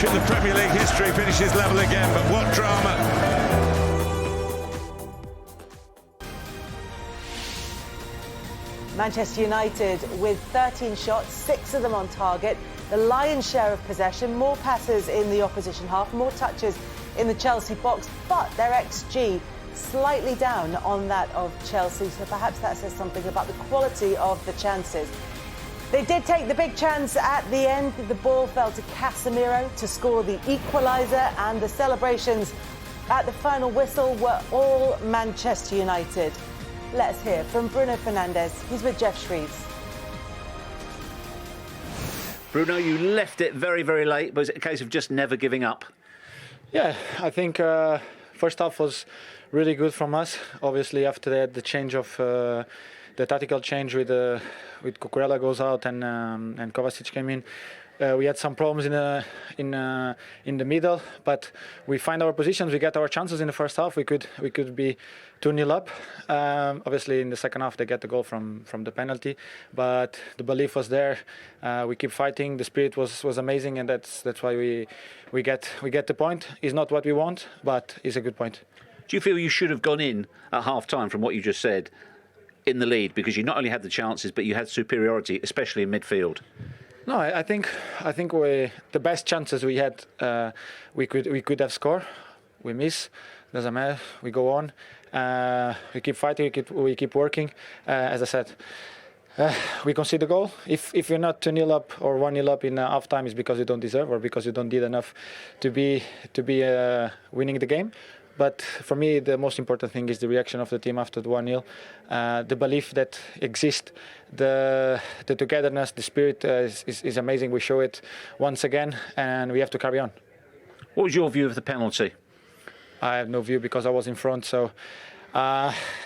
match in the Premier League history finishes level again, but what drama. Manchester United with 13 shots, 6 of them on target, the lion's share of possession, more passes in the opposition half, more touches in the Chelsea box, but their XG slightly down on that of Chelsea, so perhaps that says something about the quality of the chances. They did take the big chance at the end. The ball fell to Casemiro to score the equaliser, and the celebrations at the final whistle were all Manchester United. Let's hear from Bruno Fernandes. He's with Jeff Shreves. Bruno, you left it very, very late, but is it a case of just never giving up? Yeah, I think first half was really good from us. Obviously, after that, the change of the tactical change with Cucurella goes out and Kovacic came in. We had some problems in the middle, but we find our positions. We get our chances in the first half. We could be 2-0 up. Obviously, in the second half, they get the goal from the penalty, but the belief was there. We keep fighting. The spirit was amazing, and that's why we get the point. It's not what we want, but it's a good point. Do you feel you should have gone in at half-time from what you just said in the lead, because you not only had the chances, but you had superiority, especially in midfield? No, I think the best chances we had, we could have scored. We miss, doesn't matter. We go on. We keep fighting. We keep working. As I said, we concede the goal. If you're not 2-0 up or 1-0 up in half time, it's because you don't deserve or because you don't did enough to be winning the game. But for me, the most important thing is the reaction of the team after the 1-0. The belief that exists, the togetherness, the spirit is amazing. We show it once again, and we have to carry on. What was your view of the penalty? I have no view because I was in front, so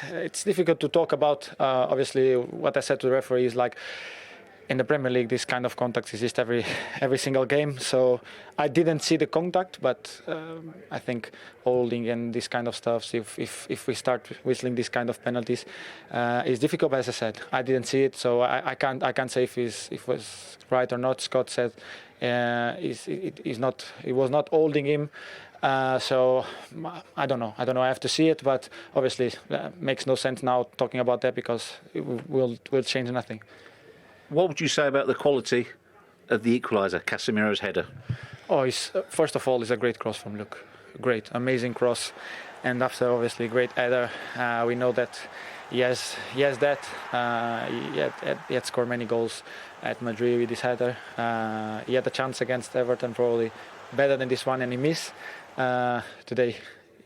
it's difficult to talk about. Obviously, what I said to the referee is like, in the Premier League, this kind of contact exists every single game. So I didn't see the contact, but I think holding and this kind of stuff, if we start whistling this kind of penalties, it's difficult. But as I said, I didn't see it, so I can't say if it was right or not. Scott said it was not holding him. So I don't know. I have to see it, but obviously makes no sense now talking about that because it will change nothing. What would you say about the quality of the equaliser, Casemiro's header? Oh, first of all, it's a great cross from Luke. Great, amazing cross. And after, obviously, great header. We know that he has that. He had scored many goals at Madrid with this header. He had a chance against Everton, probably better than this one, and he missed. Today,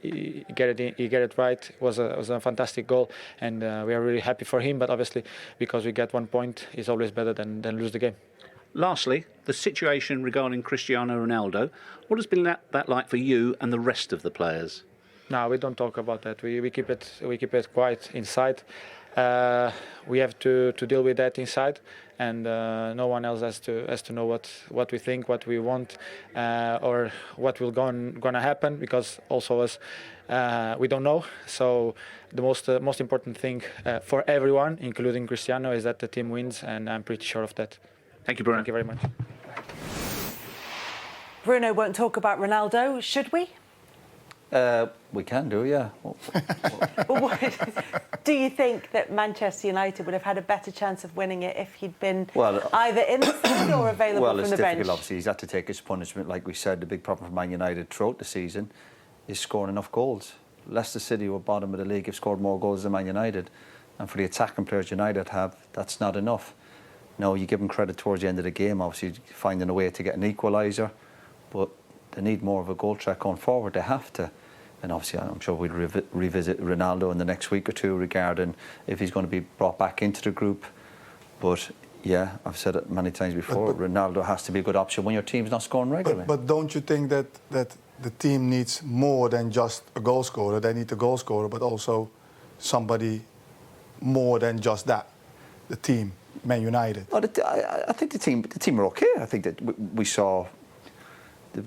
he get it right. It was a fantastic goal, and we are really happy for him. But obviously, because we get 1 point, it's always better than lose the game. Lastly, the situation regarding Cristiano Ronaldo. What has been that like for you and the rest of the players? No, we don't talk about that. We keep it quiet inside. We have to deal with that inside, and no one else has to know what we think, what we want, or what will gonna happen, because also us we don't know. So the most important thing for everyone, including Cristiano, is that the team wins, and I'm pretty sure of that. Thank you, Bruno. Thank you very much. Bruno won't talk about Ronaldo, should we? We can do, yeah. Do you think that Manchester United would have had a better chance of winning it if he'd been either in the side or available from the bench? Well, it's difficult, obviously. He's had to take his punishment. Like we said, the big problem for Man United throughout the season is scoring enough goals. Leicester City were bottom of the league, have scored more goals than Man United. And for the attacking players United have, that's not enough. No, you give them credit towards the end of the game, obviously finding a way to get an equaliser, but they need more of a goal threat going forward. They have to. And obviously, I'm sure we'll revisit Ronaldo in the next week or two regarding if he's going to be brought back into the group. But yeah, I've said it many times before, Ronaldo has to be a good option when your team's not scoring regularly. But don't you think that the team needs more than just a goal scorer? They need a goal scorer, but also somebody more than just that. The team, Man United. I think the team are okay. I think that we saw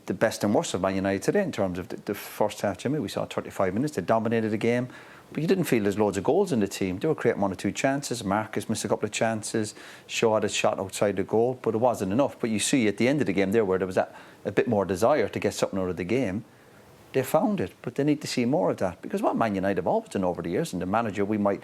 the best and worst of Man United today in terms of the first half. Jimmy, we saw 35 minutes. They dominated the game. But you didn't feel there's loads of goals in the team. They were creating 1 or 2 chances. Marcus missed a couple of chances. Shaw had a shot outside the goal, but it wasn't enough. But you see at the end of the game there where there was a bit more desire to get something out of the game, they found it. But they need to see more of that. Because what Man United have always done over the years, and the manager, we might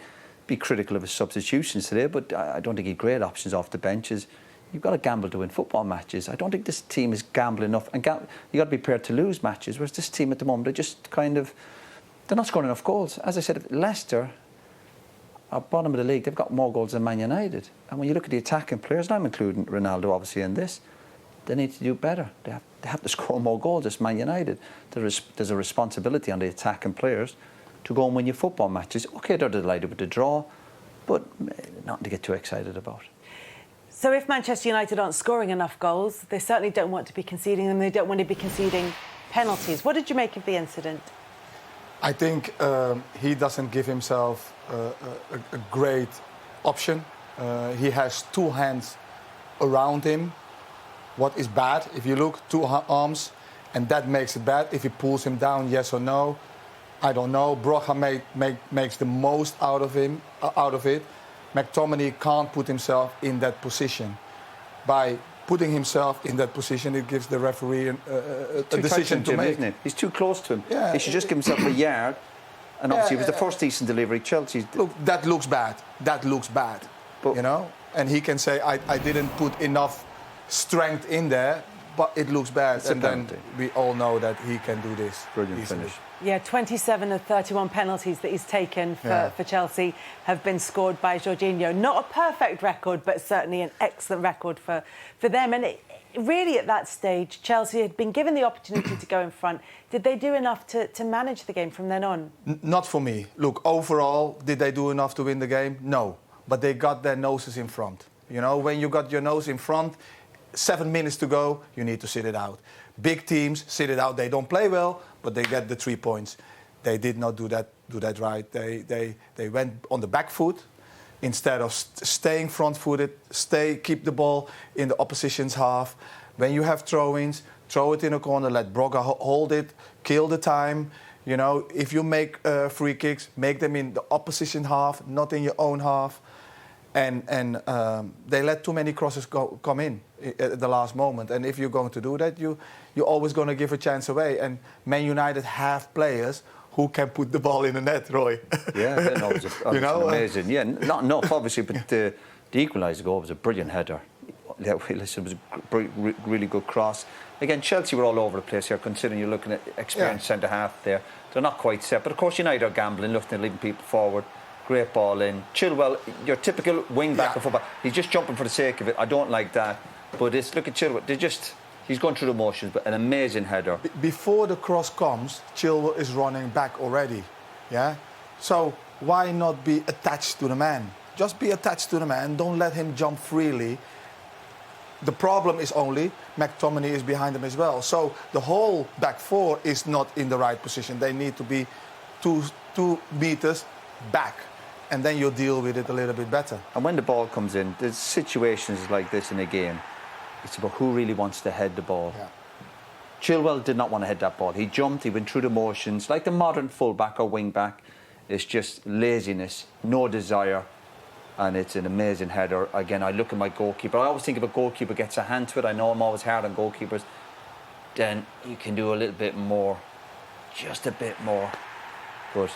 be critical of his substitutions today, but I don't think he had great options off the benches. You've got to gamble to win football matches. I don't think this team is gambling enough. And you've got to be prepared to lose matches, whereas this team at the moment, they're just kind of... They're not scoring enough goals. As I said, Leicester are bottom of the league. They've got more goals than Man United. And when you look at the attacking players, and I'm including Ronaldo obviously in this, they need to do better. They have to score more goals as Man United. There's a responsibility on the attacking players to go and win your football matches. OK, they're delighted with the draw, but nothing to get too excited about. So if Manchester United aren't scoring enough goals, they certainly don't want to be conceding them. They don't want to be conceding penalties. What did you make of the incident? I think he doesn't give himself a great option. He has 2 hands around him. What is bad? If you look, 2 arms, and that makes it bad. If he pulls him down, yes or no, I don't know. Broja makes the most out of it. McTominay can't put himself in that position. By putting himself in that position, it gives the referee a decision to make. Isn't it? He's too close to him. Yeah. He should just give himself a yard. And obviously, it was the first decent delivery. Chelsea. Look, that looks bad. That looks bad. But, you know, and he can say, I didn't put enough strength in there, but it looks bad. And then we all know that he can do this. Brilliant finish. Yeah, 27 of 31 penalties that he's taken for Chelsea have been scored by Jorginho. Not a perfect record, but certainly an excellent record for them. And really, at that stage, Chelsea had been given the opportunity to go in front. Did they do enough to manage the game from then on? Not for me. Look, overall, did they do enough to win the game? No. But they got their noses in front. You know, when you got your nose in front, 7 minutes to go, you need to sit it out. Big teams sit it out. They don't play well, but they get the 3 points. They did not do that right. They went on the back foot instead of staying front-footed. Keep the ball in the opposition's half. When you have throw-ins, throw it in a corner. Let Broja hold it. Kill the time. You know, if you make free kicks, make them in the opposition half, not in your own half. And they let too many crosses come in at the last moment. And if you're going to do that, you're always going to give a chance away. And Man United have players who can put the ball in the net, Roy. Yeah, no, it was you know, amazing. Yeah, not enough, obviously, but the equaliser goal was a brilliant header. Listen, it was a really good cross. Again, Chelsea were all over the place here, considering you're looking at experienced centre-half there. They're not quite set. But, of course, United are gambling, looking at leaving people forward. Great ball in. Chilwell, your typical wing-back of football. He's just jumping for the sake of it. I don't like that. But look at Chilwell. He's going through the motions, but an amazing header. Before the cross comes, Chilwell is running back already. Yeah? So why not be attached to the man? Just be attached to the man. Don't let him jump freely. The problem is only McTominay is behind him as well. So the whole back 4 is not in the right position. They need to be 2 meters back. And then you'll deal with it a little bit better. And when the ball comes in, there's situations like this in a game. It's about who really wants to head the ball. Yeah. Chilwell did not want to head that ball. He jumped, he went through the motions. Like the modern full-back or wing-back, it's just laziness, no desire. And it's an amazing header. Again, I look at my goalkeeper. I always think if a goalkeeper gets a hand to it, I know I'm always hard on goalkeepers, then you can do a little bit more. Just a bit more. But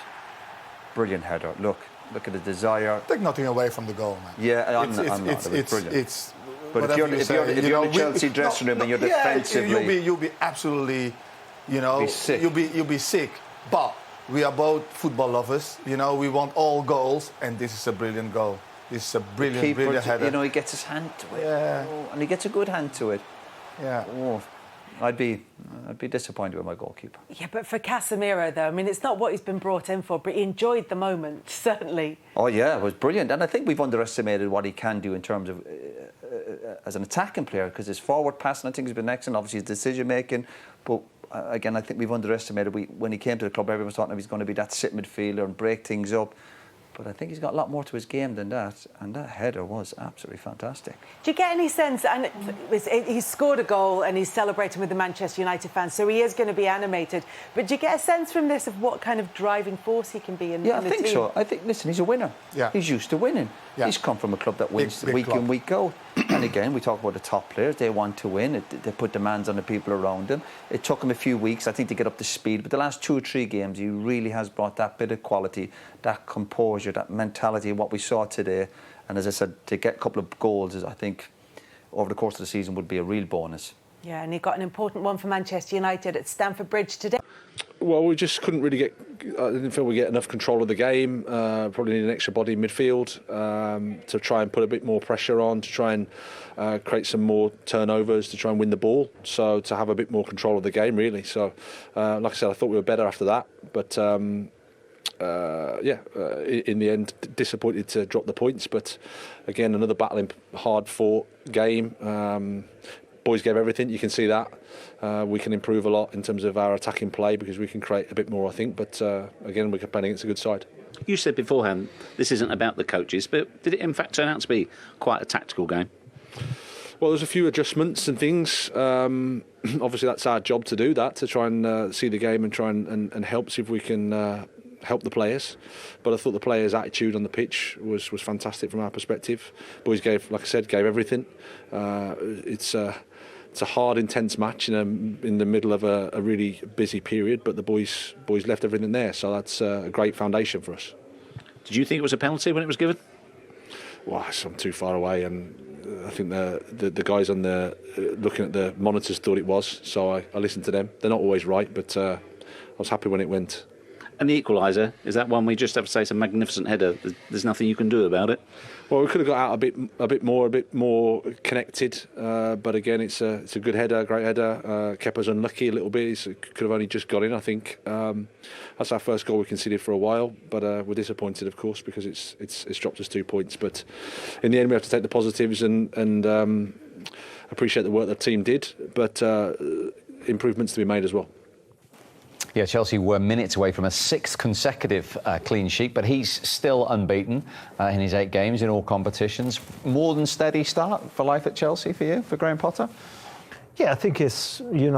brilliant header. Look at the desire. Take nothing away from the goal, man. Yeah, I'm not. It's brilliant. But if you're in the Chelsea dressing room and you're defensively, you'll be absolutely, you know, you'll be sick. But we are both football lovers. You know, we want all goals, and this is a brilliant goal. This is a brilliant header. You know, he gets his hand to it. Yeah. Oh, and he gets a good hand to it. Yeah. Oh, I'd be disappointed with my goalkeeper. Yeah, but for Casemiro, though, I mean, it's not what he's been brought in for, but he enjoyed the moment, certainly. Oh, yeah, it was brilliant. And I think we've underestimated what he can do in terms of as an attacking player, because his forward passing, I think, has been excellent. Obviously, his decision-making. But, again, I think we've underestimated. When he came to the club, everyone was talking he's going to be that sit midfielder and break things up. But I think he's got a lot more to his game than that, and that header was absolutely fantastic. Do you get any sense, and he's scored a goal and he's celebrating with the Manchester United fans, so he is going to be animated, but do you get a sense from this of what kind of driving force he can be in the team? Yeah, I think so. I think, listen, he's a winner. Yeah. He's used to winning. Yeah. He's come from a club that wins Big week club. in, week out. And again, we talk about the top players. They want to win. They put demands on the people around them. It took him a few weeks, I think, to get up to speed. But the last 2 or 3 games, he really has brought that bit of quality, that composure, that mentality, what we saw today. And as I said, to get a couple of goals, is, I think, over the course of the season would be a real bonus. Yeah, and he got an important one for Manchester United at Stamford Bridge today. Well, we just couldn't really I didn't feel we get enough control of the game. Probably need an extra body in midfield to try and put a bit more pressure on, to try and create some more turnovers, to try and win the ball. So to have a bit more control of the game, really. So, like I said, I thought we were better after that. But in the end, disappointed to drop the points. But again, another battling, hard-fought game. Boys gave everything, you can see that. We can improve a lot in terms of our attacking play because we can create a bit more, I think. But again, we're playing against a good side. You said beforehand this isn't about the coaches, but did it in fact turn out to be quite a tactical game? Well, there's a few adjustments and things. Obviously, that's our job to do that, to try and see the game and try and help, see if we can help the players. But I thought the players' attitude on the pitch was fantastic from our perspective. Boys gave, like I said, gave everything. It's a hard, intense match in the middle of a really busy period, but the boys left everything there, so that's a great foundation for us. Did you think it was a penalty when it was given? Well, I'm too far away, and I think the guys on looking at the monitors thought it was, so I listened to them. They're not always right, but I was happy when it went. And the equaliser, is that one we just have to say it's a magnificent header? There's nothing you can do about it. Well, we could have got out a bit more connected, but again, it's a good header, great header. Kepa's unlucky a little bit. He could have only just got in, I think. That's our first goal we conceded for a while, but we're disappointed, of course, because it's dropped us 2 points. But in the end, we have to take the positives and appreciate the work the team did, but improvements to be made as well. Yeah, Chelsea were minutes away from a 6th consecutive clean sheet, but he's still unbeaten in his 8 games in all competitions. More than steady start for life at Chelsea for you, for Graham Potter? Yeah, I think he's doing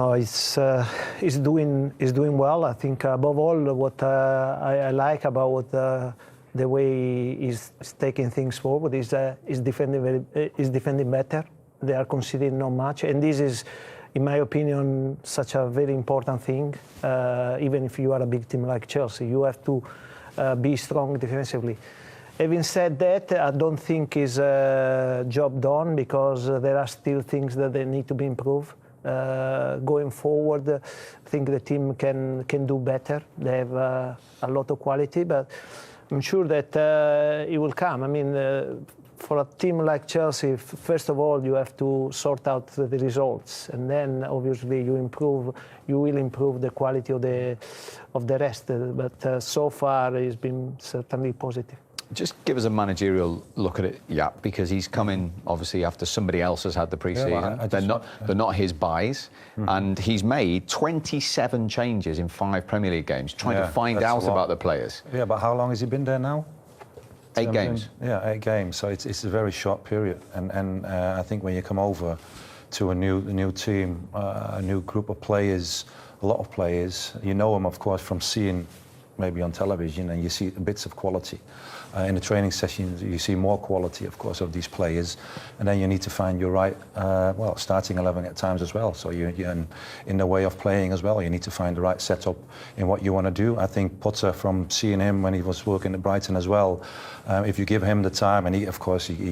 well. I think above all, what I like about the way he's taking things forward is defending better. They are conceding not much, and this is, in my opinion, such a very important thing. Even if you are a big team like Chelsea, you have to be strong defensively. Having said that, I don't think it's a job done because there are still things that they need to be improved. Going forward, I think the team can do better. They have a lot of quality, but I'm sure that it will come. I mean, for a team like Chelsea, first of all, you have to sort out the results, and then obviously you will improve the quality of the rest. But so far, it's been certainly positive. Just give us a managerial look at it, yeah, because he's come in obviously after somebody else has had the pre-season. Yeah, they're not his buys, and he's made 27 changes in 5 Premier League games, trying to find out about the players. Yeah, but how long has he been there now? 8 games. Yeah, 8 games. So it's a very short period, and I think when you come over to a new team, a new group of players, a lot of players, you know them of course from seeing maybe on television, and you see bits of quality. In the training sessions, you see more quality, of course, of these players, and then you need to find your right, starting 11 at times as well. So you're in the way of playing as well. You need to find the right setup in what you want to do. I think Potter, from seeing him when he was working at Brighton as well, if you give him the time, and he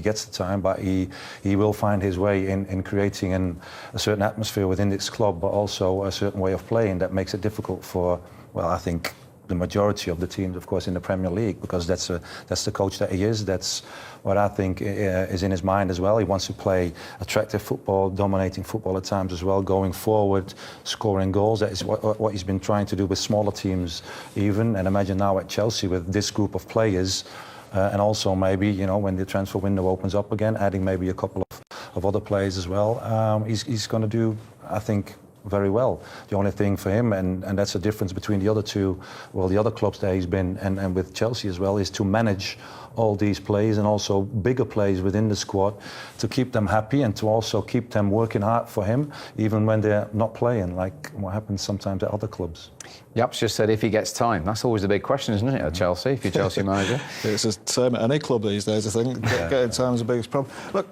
gets the time, but he will find his way in creating a certain atmosphere within this club, but also a certain way of playing that makes it difficult for, well, I think, the majority of the teams, of course, in the Premier League, because that's the coach that he is. That's what I think is in his mind as well. He wants to play attractive football, dominating football at times as well, going forward, scoring goals. That is what he's been trying to do with smaller teams even. And imagine now at Chelsea with this group of players, and also maybe, you know, when the transfer window opens up again, adding maybe a couple of other players as well. He's going to do, I think, very well. The only thing for him, and that's the difference between the other two, well, the other clubs that he's been, and with Chelsea as well, is to manage all these players and also bigger players within the squad to keep them happy and to also keep them working hard for him, even when they're not playing, like what happens sometimes at other clubs. Yap's just said if he gets time. That's always the big question, isn't it, at Chelsea, if you're Chelsea manager? It's the same at any club these days, I think. Getting time is the biggest problem. Look,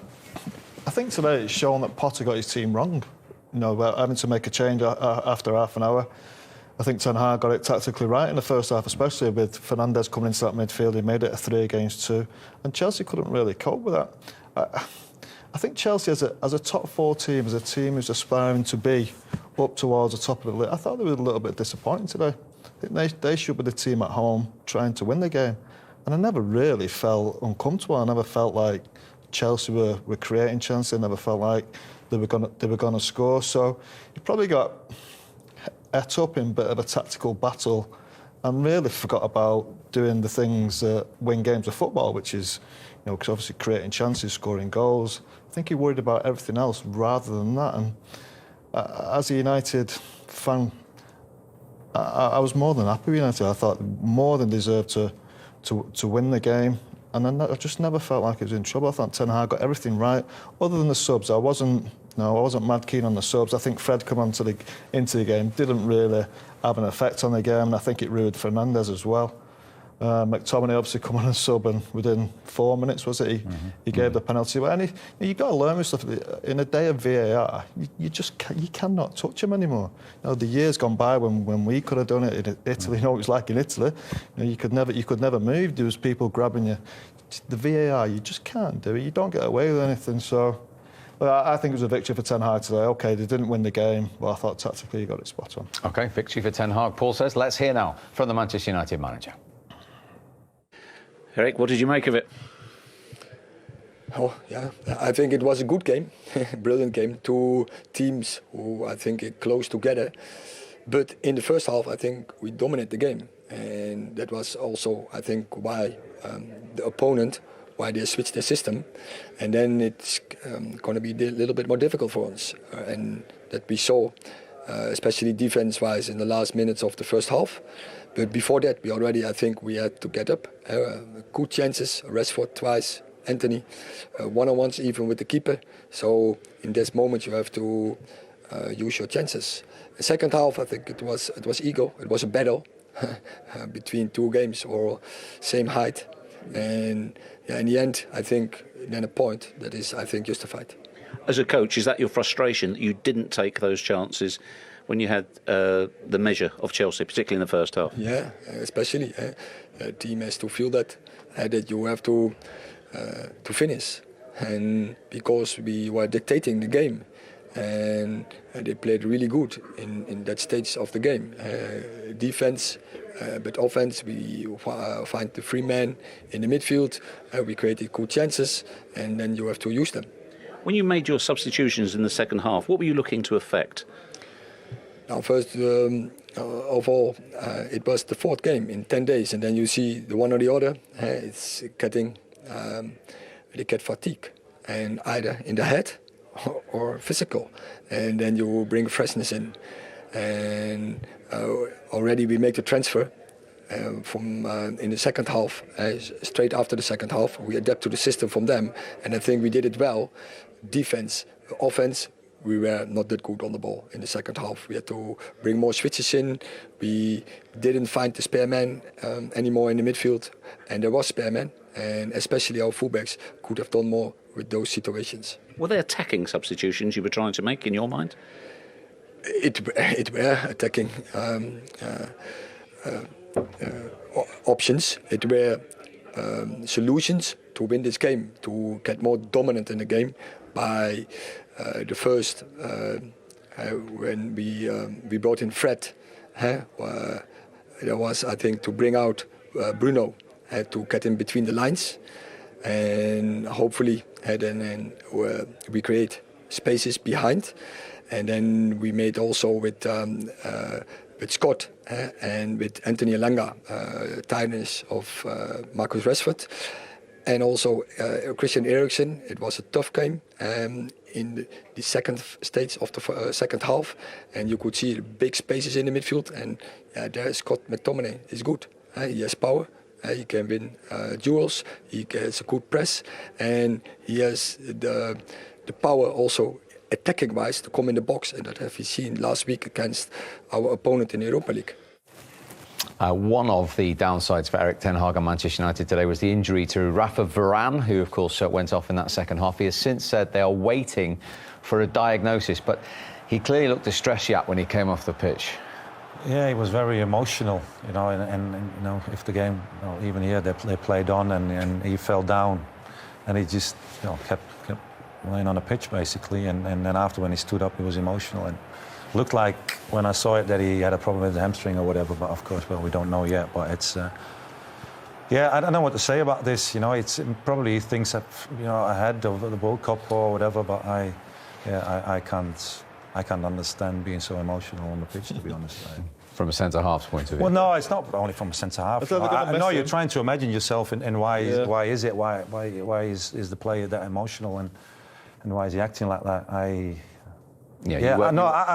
I think today it's shown that Potter got his team wrong. You know, about having to make a change after half an hour. I think Ten Hag got it tactically right in the first half, especially with Fernandes coming into that midfield. He made it a 3 against 2, and Chelsea couldn't really cope with that. I think Chelsea, as a top 4 team, as a team who's aspiring to be up towards the top of the league, I thought they were a little bit disappointing today. I think they should be the team at home trying to win the game, and I never really felt uncomfortable. I never felt like Chelsea were creating chances. I never felt like they were going to score. So you probably got et up in a bit of a tactical battle and really forgot about doing the things that win games of football, which is, you know, 'cause obviously creating chances, scoring goals. I think he worried about everything else rather than that. And as a United fan, I was more than happy with United. I thought more than deserved to win the game. And then I just never felt like he was in trouble. I thought Ten Hag got everything right. Other than the subs, I wasn't mad keen on the subs. I think Fred come into the game, didn't really have an effect on the game, and I think it ruined Fernandes as well. McTominay obviously come on and sub, and within 4 minutes, was it, he gave the penalty away. And you've got to learn with stuff. In a day of VAR, you cannot touch him anymore. You know, the years gone by when we could have done it in Italy, you know what it was like in Italy. You know, you could never move. There was people grabbing you. The VAR, you just can't do it. You don't get away with anything. So I think it was a victory for Ten Hag today. OK, they didn't win the game, but I thought tactically he got it spot on. OK, victory for Ten Hag. Paul says, let's hear now from the Manchester United manager. Eric, what did you make of it? Oh, yeah, I think it was a good game, brilliant game. 2 teams who I think are close together. But in the first half, I think we dominated the game. And that was also, I think, why the opponent, why they switched their system. And then it's going to be a little bit more difficult for us. And that we saw, especially defense-wise, in the last minutes of the first half. But before that, I think we had to get up. Good chances, Rashford twice, Anthony, one-on-ones even with the keeper. So in this moment, you have to use your chances. The second half, I think it was ego. It was a battle between 2 games or same height. And yeah, in the end, I think then a point that is, I think, justified. As a coach, is that your frustration that you didn't take those chances when you had the measure of Chelsea, particularly in the first half? Yeah, especially. The team has to feel that you have to finish. And because we were dictating the game, and they played really good in that stage of the game. Defense, but offense, we find the 3 men in the midfield. We created good chances, and then you have to use them. When you made your substitutions in the second half, what were you looking to affect? Now, first of all, it was the 4th game in 10 days, and then you see the one or the other. It's getting, they get fatigue, and either in the head or physical, and then you bring freshness in. And already we make the transfer from in the second half, straight after the second half. We adapt to the system from them, and I think we did it well. Defense, offense, we were not that good on the ball in the second half. We had to bring more switches in. We didn't find the spare man anymore in the midfield, and there was spare man, and especially our fullbacks could have done more with those situations. Were there attacking substitutions you were trying to make in your mind? It were attacking options. It were solutions to win this game, to get more dominant in the game. By the first, when we brought in Fred, there was, I think, to bring out Bruno, to get in between the lines, and hopefully then we create spaces behind. And then we made also with Scott and with Anthony Elanga, tiredness of Marcus Rashford. And also Christian Eriksen, it was a tough game in the second stage of the second half, and you could see big spaces in the midfield, and there Scott McTominay is good. He has power, he can win duels, he has a good press, and he has the power also attacking-wise to come in the box, and that have we seen last week against our opponent in the Europa League. One of the downsides for Erik ten Hag and Manchester United today was the injury to Rafa Varane, who, of course, went off in that second half. He has since said they are waiting for a diagnosis, but he clearly looked distressed yet when he came off the pitch. Yeah, he was very emotional, you know, and you know, if the game, you know, even here they played on, and he fell down, and he just, you know, kept laying on the pitch basically, and then after when he stood up, he was emotional and looked like when I saw it that he had a problem with the hamstring or whatever, but of course, well, we don't know yet. But it's, yeah, I don't know what to say about this. You know, it's probably things that, you know, ahead of the World Cup or whatever. But I can't understand being so emotional on the pitch, to be honest. From a centre half's point of view. Well, no, it's not only from a centre half. I know you're trying to imagine yourself in why is the player that emotional and why is he acting like that? I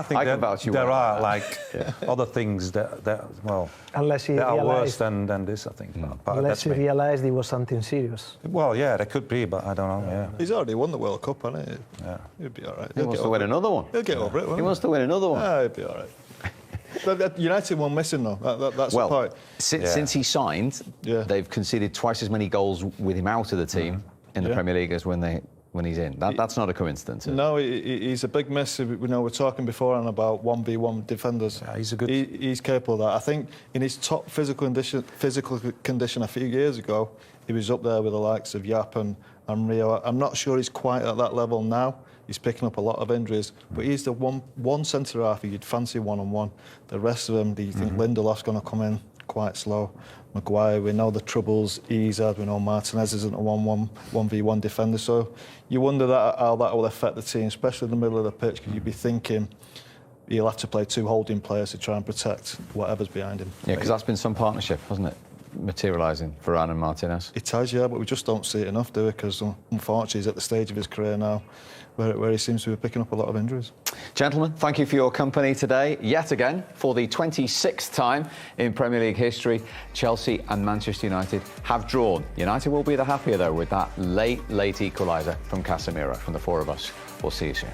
think there are like other things that well, unless he that are worse than this, I think. But unless he realised it was something serious. Well, yeah, that could be, but I don't know. Yeah, he's already won the World Cup, hasn't he? Yeah, he'll be all right. He wants to win another one. He'll get over it. He wants to win another one. Yeah, he'll be all right. United won missing though. That's the point. Since he signed, they've conceded twice as many goals with him out of the team in the Premier League as when he's in. That's not a coincidence. No, he's a big miss. We know we're talking before on about 1v1 defenders. Yeah, he's a good. He's capable of that. I think in his top physical condition a few years ago, he was up there with the likes of Yap and Rio. I'm not sure he's quite at that level now. He's picking up a lot of injuries, but he's the one centre half you'd fancy one-on-one. The rest of them, do you think Lindelof's going to come in quite slow? Maguire, we know the troubles he's had. We know Martinez isn't a 1v1 defender, so you wonder how that will affect the team, especially in the middle of the pitch, because you'd be thinking he'll have to play two holding players to try and protect whatever's behind him. Yeah, because that's been some partnership, hasn't it? Materialising for Varane and Martinez. It has, yeah, but we just don't see it enough, do we? Because unfortunately he's at the stage of his career now where he seems to be picking up a lot of injuries. Gentlemen, thank you for your company today. Yet again, for the 26th time in Premier League history, Chelsea and Manchester United have drawn. United will be the happier, though, with that late equaliser from Casemiro. From the four of us, we'll see you soon.